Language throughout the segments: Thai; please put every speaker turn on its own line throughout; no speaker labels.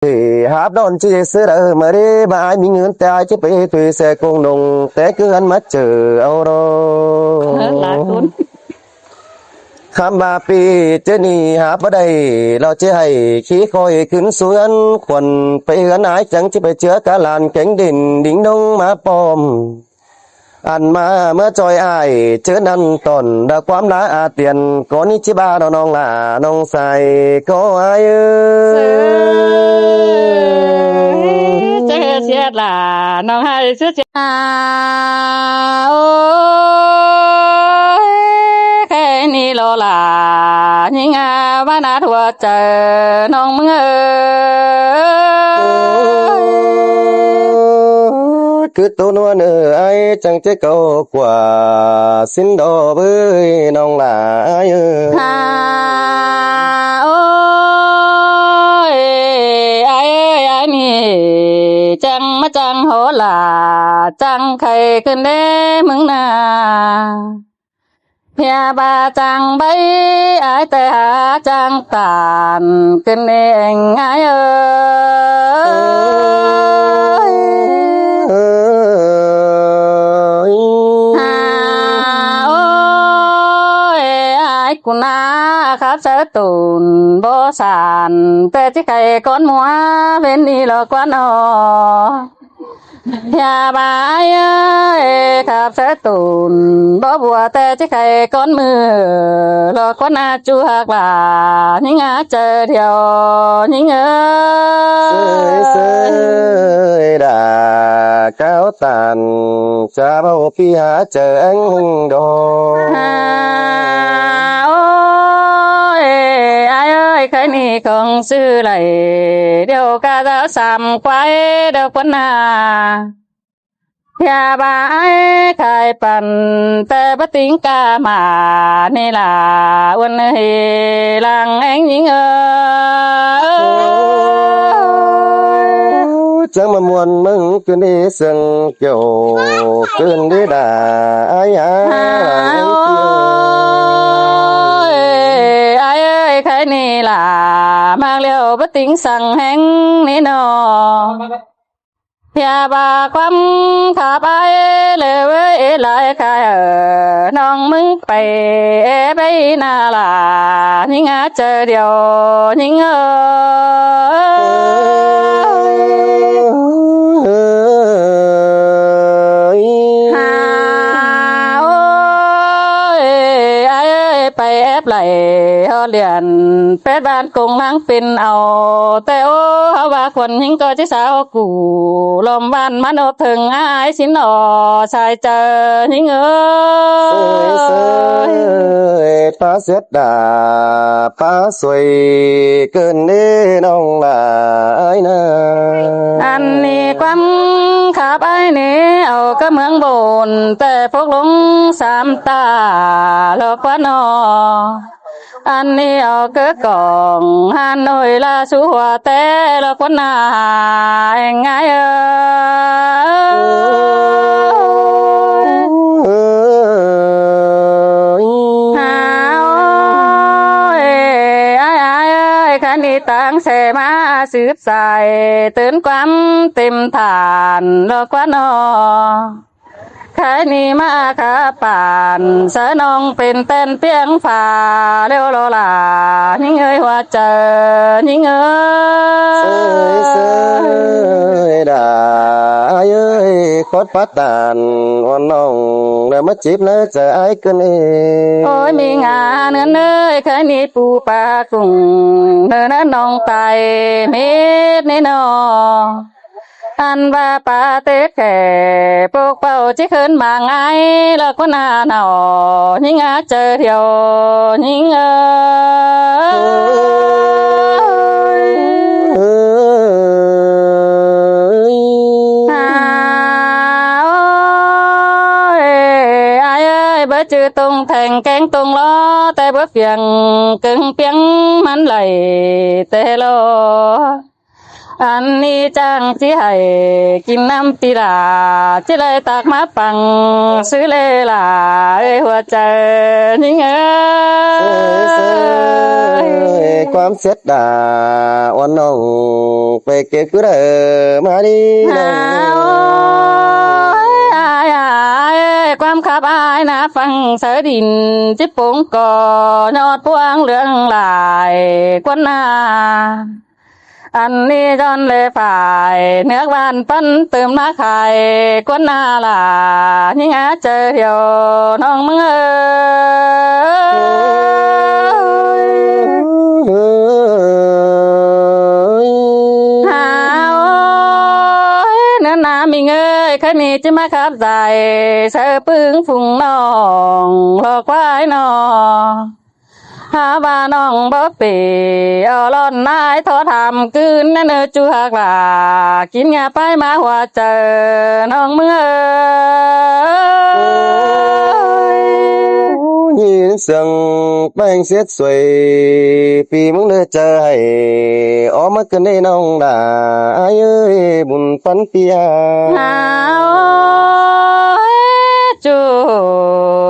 หาบดอนจีเสือมาเรบายมีเงินแต่จะไปตุยแสกงนงแต่เกินมาเจอเอารอ
หลายคน
คำบาปีเจนี่หาบ่ได้เราจะให้ขี้คอยขึ้นสวนควนไปเหือนหายจังจะไปเจือกะลานแก่งดินดิ่งดงมาปอมอันมาเมื่อจอยอ้ายเจอนั้นตอนดาความลาอาเตียนก่อนนี้จิบาน้องลาน้องใส่ก็อาย
เจอเสียล่ะน้องให้เสียโอ้แค่นี้โลล่ะยิงว่านาทั่วเจอน้องมึง
คือตัวนัวเนอไอจังจะเก่ากว่าสินดอเบ้ยน้องหลาย
โอ้ยไอ้นี่จังมาจังโหล่ะจังใครขึ้นเด้มึงน่ะเพียบาจังใบไอ้แต่หาจังตานขึ้นเองไอ้กูนาครับเสตุนบ่สานแต่ที่ใครก้อนมัวเป็นนี่หรอกว่าน้ออย่าบายครับเสตุนบ่บัวแต่ที่ใครก้อนมือหรอกว่านาจูหักหลายิงเจอเดียวยิง
เสยดาเก้าตันจะบ่พี่หาเจออังดอ
ใครนี่ของซื้อไหลเดี๋ยวก็จะสามควายเดี๋ยวคนหน้าอย่าบายใครปั่นแต่บ่ติงกามานี่ล่ะวันเฮลังแองยิง
จังมามวนมึงขึ้นได้เสียงเกี่ยวขึ้นได้ด่าอ้าย
ใครนี่ล่ะมากแล้วบ่ติงสั่งแหงนี่นอเพียบาความขับไอ้เลยเว้ยหลายใครน้องมึงไปไปนาล่ะยิงเจอเดียวยิงไปแอบไหลเฮาเรียนเป็ดบ้านกงล้างเป็นเอาแต่โอ้เฮาว่าคนหิงก็สิสาวกูลมบ้านมันอบถึงอายสินอชายเจอหิง
ป้าเสียดาป้าสวยเกินนี้น้องหลายนะ
อันนี้ความขับไอ้นี่เอาก็เมืองบนแต่พวกลงสามตาหลอกว่าน้ออันนี้เอาก็กองหาหน่อยละสัวแต่ละคนหน้าเองไงตั้งเสมาสืบสายตื่นความเต็มฐานหลอกว่าน้อใครนี่มาขาป่านสะนองเป็นเต้นเปียงฝ่าเร็วโลลายิงเอ้ยว่าเจอยิง
เสยดาเอ้ยคดปัดตานวันน้องแล้วมาจีบแล้วจะอ้ายกันเอง
โอ้ยมีงานเอ้ยใครนี่ปูปลากุ้งเนื้อน้องไตเม็ดนี่นออันว่าปาเตแค่ปกเป่าจิขึ้นมาไงแล้วก็น่าหนอยิงเจอเดียวยิงจือตรงแทงแกงตรงล้อแต่บ่เฟียงกึ่งเปียงมันไหลแต่โล อันนี้จังสิให้กินน้ำปีดาสิเลยตักมาปังซื้อเลยล่ะหัวใจยิ่ง
ความเสียดาวันน้องไปเก็บคือเด้อมาดีน้อง
ความขับอายนะฟังเสดินจิปุงก่อยอดพวงเหลืองหลายกวนหน้าอันนี้จอนเลยฝ่ายเนื้อหวานปั้นเติมน้าไข่กวนหน้าล่ะยิ่งเจอเหี่ยวน้องมึงมีเงยใครมีจิมาขับใจเสือปึงฝุ่งน้องหลอกควายน้องหาว่าน้องบ่เปีเอาล่อนนายทอทำคืนนั่นจูหักหลากินยาไปมาหัวเจอน้องเมื่อ
ยินเสียงแป้งเสียดสวยปีมึงเด้อเจอให้ออกมากันได้น้องดาเอ้ยบุญปันเปีย
จู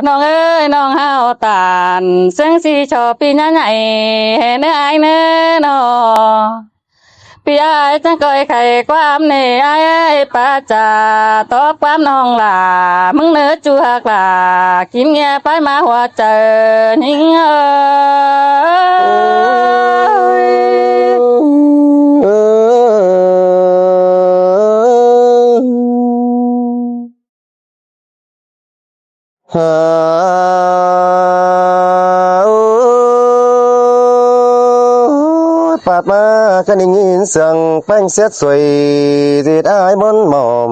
น้องเอ้ยน้องเฮาตานเสียงสิชอบปีใหญ่ๆให้เนื้อไอ้เนื้อนอปีอ้ายจังก้อยไข่ความนี่อ้ายป้าจ่าตอบความน้องล่ะมึงเนื้อจูหักล่ะกินเงียไปมาหัวเจอนิ่ง
ปาดมาก็ได้ยินเสียงแป้งเสียดสวยสิดอ้ายมนหม่อม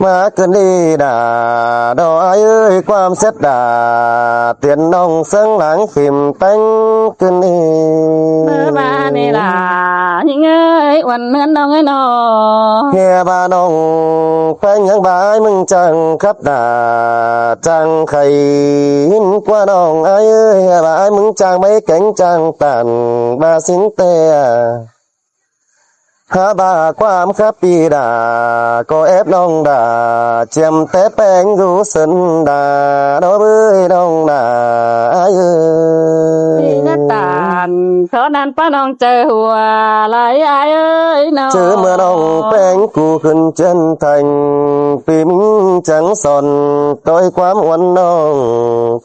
มาเกินดีดาดอกอ้ายเอ้ยความเสียดาเตียนน้องเสียงหลังฟิมแป้งเกินนี่
มานี่ล่ะยิ่งเอ้ยวันเนื้อน้องเอ้ยน้อ
เฮียบาน้องแป้งยังบายมึงจังครับดาจังไข่หินกว่าน้องอ้ายเอ้ยเฮียบายมึงจังไม่แข็งจังตันบาสิงเตหาบาความครับปีดาก็แอบน้องดาเจียมแต่แป้งรู้สันดาดอกเอ้ยน้องดาเอ้
ยหน้าตานขอนั้นป้าน้องเจอหัวไหลอ้ายเอ้ยน้อง
เจอเมื่อน้องแป้งกูขึ้นเจนทันปีมิงจังสอนต้อยความหวานน้อง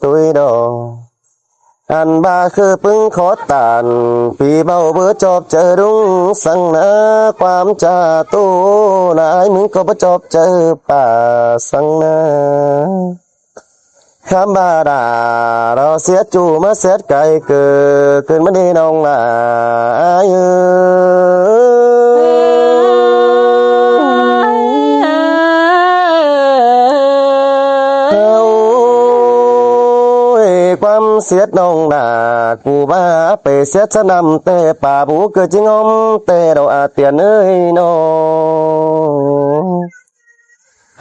ตุ้ยดอกอันบาคือปึงขอตานปีเบาเบื่อจบเจอรุงสังนาความจาตู้นายมึงก็บ่จบเจอป่าสังนาคำบาดาเราเสียจูมาเสียไก่เกิดขึ้นมาดีน้องลาความเสียดน้องดากูบ้าไปเสียชะนำแต่ป่าบูเกิดจิงอมแต่เราอาเตียนเอ้ยน้อง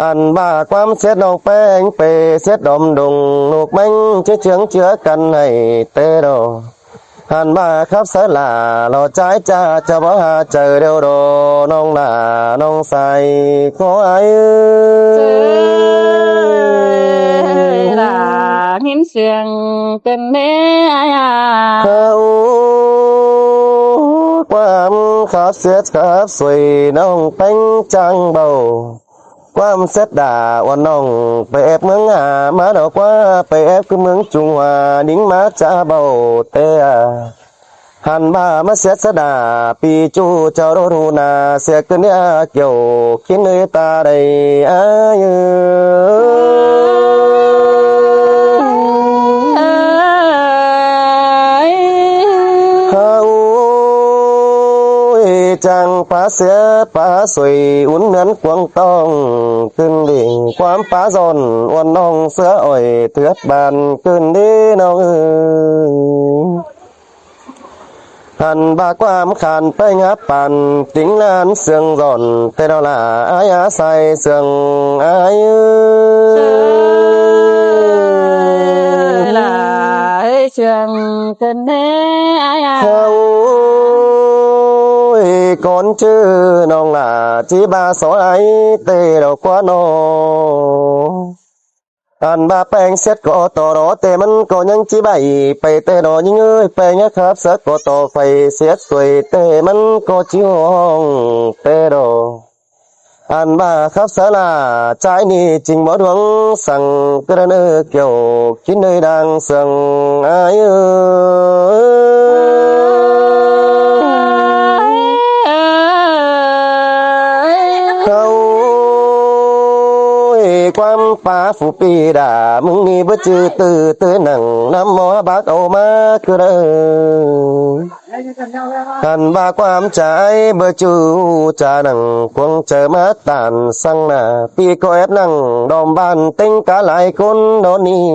อันบ้าความเสียดน้องแป้งไปเสียดดอมดงลูกแม่งเชื่อเชื่องเชื่อกันให้เตะเราอันบ้าครับเสลาเราใจจ้าจะบ่หาเจอเดียวโดน้องนาน้องใสขอไอ้
หินเสียงเป็นเนื้อ
ความขับเสียดขับสวยน้องแป้งจังเบาความเสียดาว่าน้องไปแอบเมืองมาดอกว่าไปแอบคือเมืองจุงว่าดิ้งมาจ้าเบาเตะหันมาเสียสดาปีจูเจ้ารู้นาเสียกันเนี่ยเกี่ยวคิดเนยตาได้อายุจังป้าเสียป้าสวยอุ่นเหมือนกวางต้องขึ้นดิ่งความป้าซอนวันน้องเสืออ่อยเถือดบานขึ้นดีน้องหันบาความขานไปงับปันติงนานเสียงร่อนแต่เราละอายอาศัยเสียงอาย
ละเสียงกันแน่อาย
ก่อนชื่อน้องล่ะจีบาสอยเตดอกกว่าน้ออันบาแป้งเสร็จก็ต่อรอแต่มันก็ยังจีใบไปแต่ดอยิงเอ้ยแป้งนะครับสักก็ต่อไฟเสียสวยแต่มันก็จีห้องแต่ดออันบาครับสาลาใจนี่จริงบ่ดวงสั่งกระเนอเกี่ยวกินเนยดังสั่งอายเขาความป่าฝูปีดามึงนี่บ่จื้อตื้อหนังน้ำหมอบักเอามากระหันบาความใจบ่จูจานังควงเจอมาตานสังหน้าปีก็แอบนั่งดอมบ้านเต็งกะหลายคนโดนนี้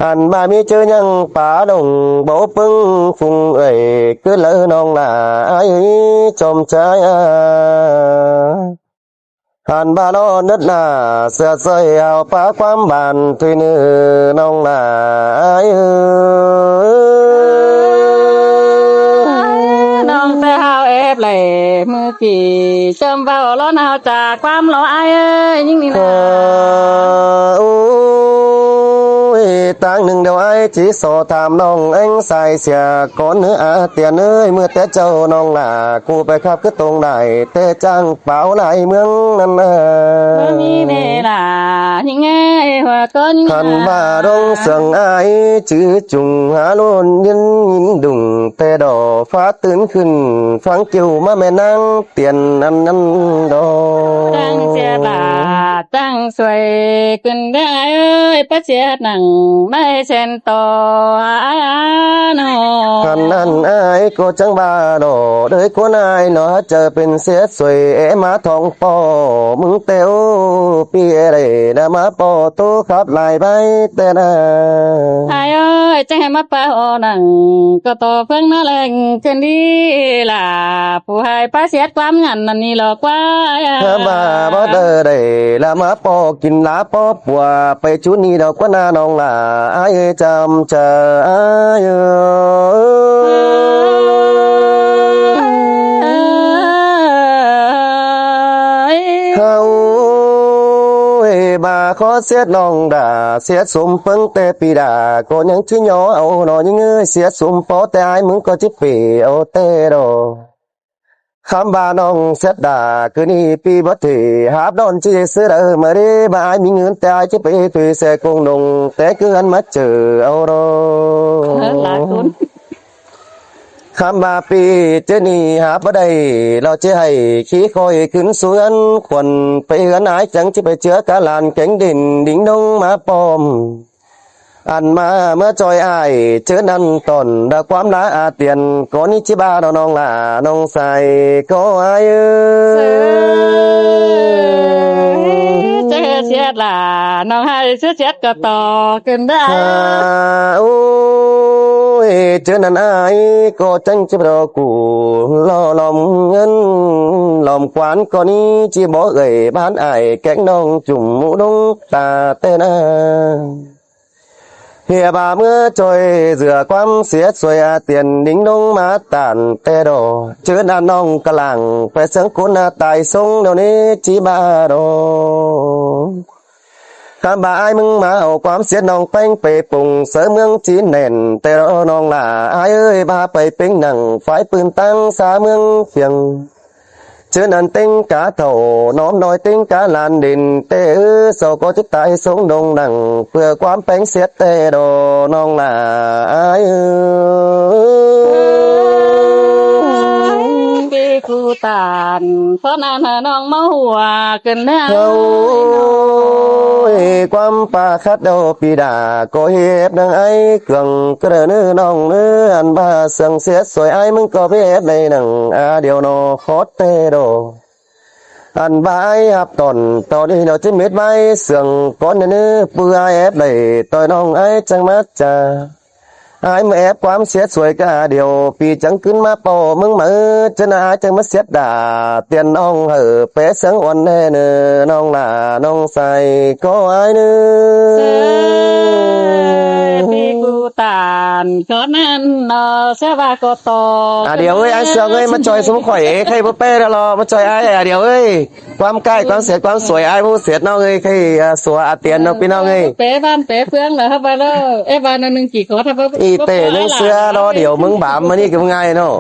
หันมามีเจอยังป่าดงบ่ปึ้งฟุงเอ้ยคือเลอน้องล่ะอ้ายจอมใจหันบาลอนึดหน้าเสือเสยเอาปาความบานทุยนื้อน้องล่ะ
น้องแต่เฮาเอฟเลยมือกี่จำเบาล้อนเฮาจากความรออายเอ้ยยิ่งนี่นะ
ตั้งหนึ่งเดียวไอ้จีโซถามน้องเอ็งใส่เสียก่อนเนื้อเตียนเอ้ยเมื่อแต่เจ้าน้องล่ะกูไปขับคือตรงไหนแต่จ้างเปล่าไหลเมืองนั่นนะ
มีเนล่ะยิ่งไงหัวก้น
ขันบาดงเสียงไอ้จื้อจุงหาล้นยินดุงแต่ดอฟ้าตื่นขึ้นฟังกิ่วมาแม่นางเตียนนั้นดอ
ตั้งเสียบาตั้งสวยขึ้นได้เอ้ยปะเสียหนังไม่เช่นต่อน้อ
ขันนั้นไอ้ก็จังบาดอเด้ยคนไอ้เนาะเจอเป็นเสียสวยมาทองปอมึงเตียวปีอะไรนะมาปอตู้ขับลายไปแต่นะ
ไอ้เอ้ยจะให้มาปะอนังก็ต่อเพิ่งน่าแรงขึ้นดีล่ะผู้ให้ปะเสียความงันนั่นนี่หรอกว่า
บ้าบ่เด้อได้ละมาปอกินลาปอปัวไปชุดนี้ดอกกว่านาน้องล่ะอ้ายจำเจออ้ายเฮาบาขอเสียน้องด่าเสียสมเพิ่งแต่ปีด่าก็ยังชื่อย่อเอาหน่อยยังเอ้ยเสียสมปอแต่อ้ายมึงก็จิเปเอาแต่ดอคำบาน้องเสียดาคือนี่ปีบัติหาบดอนจีเสือมาเรบายมีเงินแต่จะไปตุยเสกงดงแต่คืออันมาเจอเอารอ
หลายคน
คำบาปีเจนี่หาบ่ได้เราจะให้ขี้คอยขึ้นสวนควันไปเหือนหายจังจะไปเจือกะลานแก่งดินดิ่งดงมาปอมอันมาเมื่อจอยอ้ายเจอนั่นตอนดาความลาอาเตียนก่อนนี้จิบาน้องล่ะน้องใส่ก็อ้าย
เสียดล่ะน้องให้เสียดก็ต่อขึ้นได้
โอ้ยเจอนั่นอ้ายก็จังจะรอกูล่อลอมเงินลอมขวานก่อนนี้จิบ่เอ่ยบ้านอ้ายแก๊งน้องจุ่มหมูดงตาเตนะเฮียบาเมื่อจอยเสือความเสียสวยอาเตียนดิ่งดงมาตานแต่ดอเจอหน้าน้องกะหลังไปเสียงคนตายทรงเดี๋ยวนี้จีบาดอคำบาอ้ายมึงมาเอาความเสียน้องแป้งไปปรุงเสริมเมืองจีนแน่นแต่รอน้องล่ะอ้ายเอ้ยบาไปเป็นหนังฝ่ายปืนตั้งสาเมืองเพียงเจอนั่นเต็งกะเท่าน้อมน้อยเต็งกะลานดินเตอโซก็จิตตายสงดงดังเพื่อความแป้งเสียแต่ดอน้องล่ะอ้าย
ปีกูตานเพราะนั้นน้องมาหัวกันแน่
ความป่าคัดดอปีดาก็เฮ็บดังไอ้เครื่องกระเนื้อน้องเนื้ออันบาเสียงเสียสวยไอ้มึงก็เฮ็บในหนังเดียวนอขอเตโดอันบายหับตอนนี้เราจะเม็ดไม้เสียงก้อนเนื้อปื้อไอ้แอบเลยต่อยน้องไอ้จังมัดจาไอ้มาแอบความเสียสวยกะเดียวปีจังขึ้นมาโปมึงมือจะน่าจังมาเสียดาเตียนน้องเเป๋เสียงอ่อนแน่เนื้อน้องล่ะน้องใส่ก็ไอ้เนื้อ
ปี กูตานขอนั้นนอเสวาก็ตอ
เดี๋ยวเอ้ยไอ้เสือเอ้ยมาจอยสมข่อยใครบ่เป้แล้วรอมาจอยไอ้เดี๋ยวเอ้ยความใกล้ความเสียความสวยไอ้ผู้เสียน้องเอ้ยใครสัวอาเตียนเนาะพี่น้องเอ้ย
เป๋บ้านเป๋เพื่องเหรอครับบ้านเอ้ยบ้านนึงกี่ขอถ้า
อีเต้นึงเสือรอเดี๋ยวมึงบามมานี่ก็ง่ายเนาะ